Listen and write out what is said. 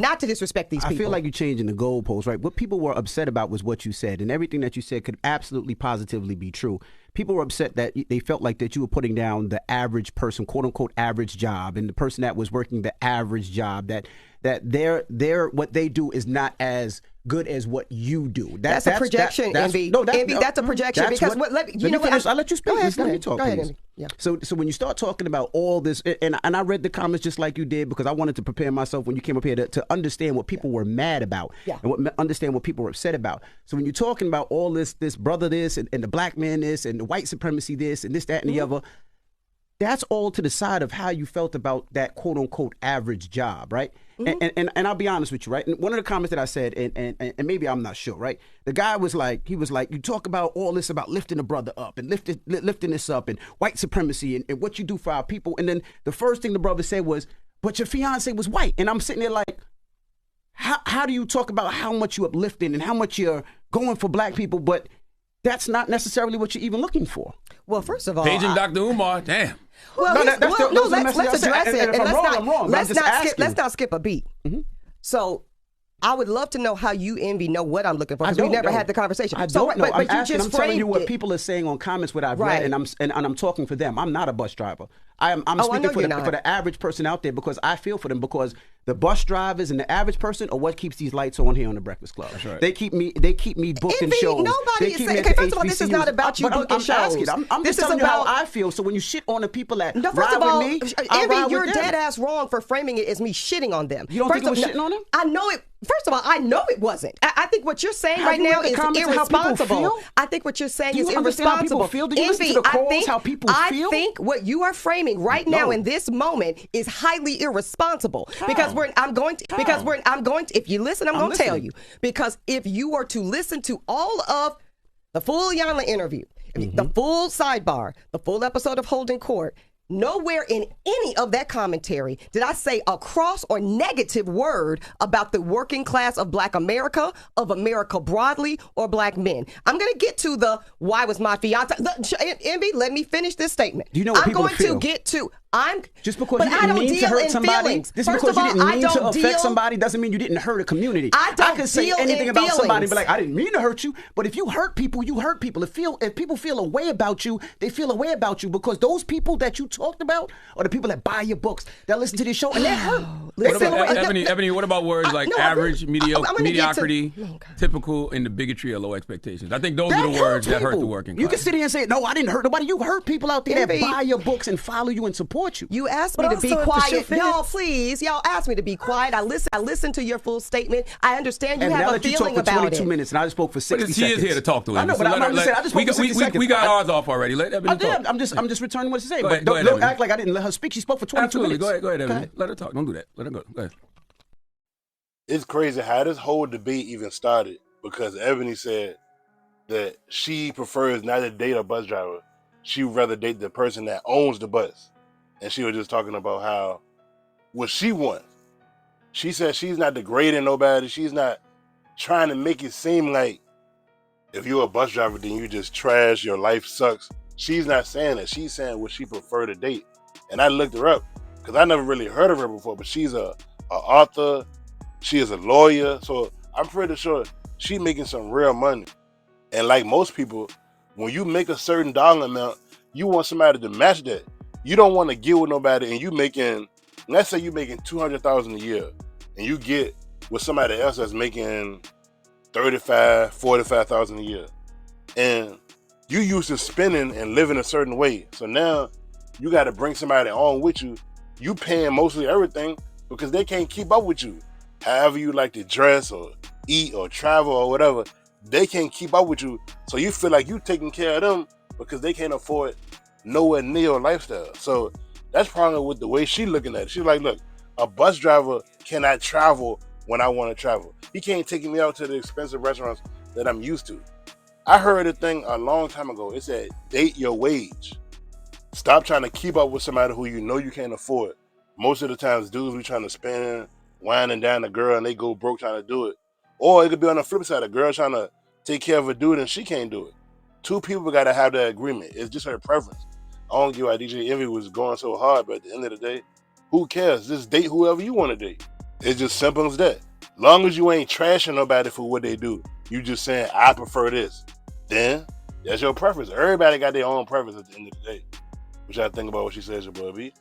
not to disrespect these people. I feel like you're changing the goalposts, right? What people were upset about was what you said, and everything that you said could absolutely positively be true. People were upset that they felt like that you were putting down the average person, quote unquote average job, and the person that was working the average job, that their what they do is not as good as what you do. That's a projection, Envy. Envy, that's a projection. Because I'll let you speak. Let me talk, please. Envy. Yeah. So when you start talking about all this, and I read the comments just like you did because I wanted to prepare myself when you came up here to understand what people were mad about and understand what people were upset about. So when you're talking about all this brother this and the black man this and the white supremacy this and this, that, and the other, that's all to the side of how you felt about that quote unquote average job, right? And I'll be honest with you, right? And one of the comments that I said, and maybe I'm not sure, right? The guy was like, you talk about all this about lifting a brother up and lifting this up and white supremacy and what you do for our people. And then the first thing the brother said was, but your fiance was white. And I'm sitting there like, how do you talk about how much you're uplifting and how much you're going for black people, but that's not necessarily what you're even looking for? Well, first of all, paging Dr. Umar, damn. Well, let's address it. And I'm wrong. Let's not skip a beat. Mm-hmm. So I would love to know how you, Envy, know what I'm looking for, because we never had the conversation. I don't know. I'm telling you what people are saying on comments, what I've read, and I'm talking for them. I'm not a bus driver. I'm speaking for the average person out there, because I feel for them, because the bus drivers and the average person are what keeps these lights on here on the Breakfast Club. That's right. They keep me booking shows. Nobody is saying, okay, first of all, this is not about you booking shows. I'm just telling you how I feel. So when you shit on the people that first of all, ride with me, Envy, you're dead ass wrong for framing it as me shitting on them. You don't think it was shitting on them? I know it. First of all, I know it wasn't. I think what you're saying right now is irresponsible. I think what you're saying is irresponsible. Envy, I think what you are framing right now in this moment is highly irresponsible. Because if you listen, I'm going to tell you. Because if you were to listen to all of the full Iyanla interview, the full sidebar, the full episode of Holding Court, nowhere in any of that commentary did I say a cross or negative word about the working class of Black America, of America broadly, or Black men. I'm going to get to the why was my fiance. Envy, let me finish this statement. Do you know what people feel? Just because you didn't mean to hurt somebody, just because you didn't mean to affect somebody, doesn't mean you didn't hurt a community. I can say anything about somebody and be like, I didn't mean to hurt you. But if you hurt people, you hurt people. If people feel a way about you, they feel a way about you, because those people that you talked about are the people that buy your books, that listen to this show, and they're hurt. Ebony, what about words like average, mediocrity, typical, and the bigotry or low expectations? I think those are the words that hurt the working class. You can sit here and say, no, I didn't hurt nobody. You hurt people out there that buy your books and follow you and support you. You asked me to be quiet. Y'all, please. Y'all asked me to be quiet. I listened to your full statement. I understand you have a feeling about it. I let you talk for 22 minutes, and I just spoke for 60 seconds. She is here to talk to him. I know, but I'm just saying, I just spoke for 60 seconds. We got ours off already. Let Ebony talk. I'm just returning what she's saying. But don't act like I didn't let her speak. She spoke for 22 minutes. Go ahead, Ebony. Let her talk. Don't do that. Let her go. Go ahead. It's crazy how this whole debate even started, because Ebony said that she prefers not to date a bus driver. She would rather date the person that owns the bus. And she was just talking about how what she wants. She said she's not degrading nobody. She's not trying to make it seem like if you're a bus driver, then you just trash, your life sucks. She's not saying that. She's saying what she prefer to date. And I looked her up because I never really heard of her before, but she's a author. She is a lawyer. So I'm pretty sure she's making some real money. And like most people, when you make a certain dollar amount, you want somebody to match that. You don't want to get with nobody and you making, let's say you're making $200,000 a year and you get with somebody else that's making $35,000, $45,000 a year. And you used to spending and living a certain way. So now you got to bring somebody on with you. You paying mostly everything because they can't keep up with you. However you like to dress or eat or travel or whatever, they can't keep up with you. So you feel like you taking care of them because they can't afford nowhere near your lifestyle. So that's probably with the way she looking at it. She's like, look, a bus driver cannot travel when I want to travel. He can't take me out to the expensive restaurants that I'm used to. I heard a thing a long time ago. It said, date your wage. Stop trying to keep up with somebody who you know you can't afford. Most of the times dudes be trying to spend, winding down a girl and they go broke trying to do it. Or it could be on the flip side, a girl trying to take care of a dude and she can't do it. Two people got to have that agreement. It's just her preference. I don't get why DJ Envy was going so hard, but at the end of the day, who cares? Just date whoever you want to date. It's just simple as that. Long as you ain't trashing nobody for what they do, you just saying, I prefer this, then that's your preference. Everybody got their own preference at the end of the day. Which I think about what she says, your boy B.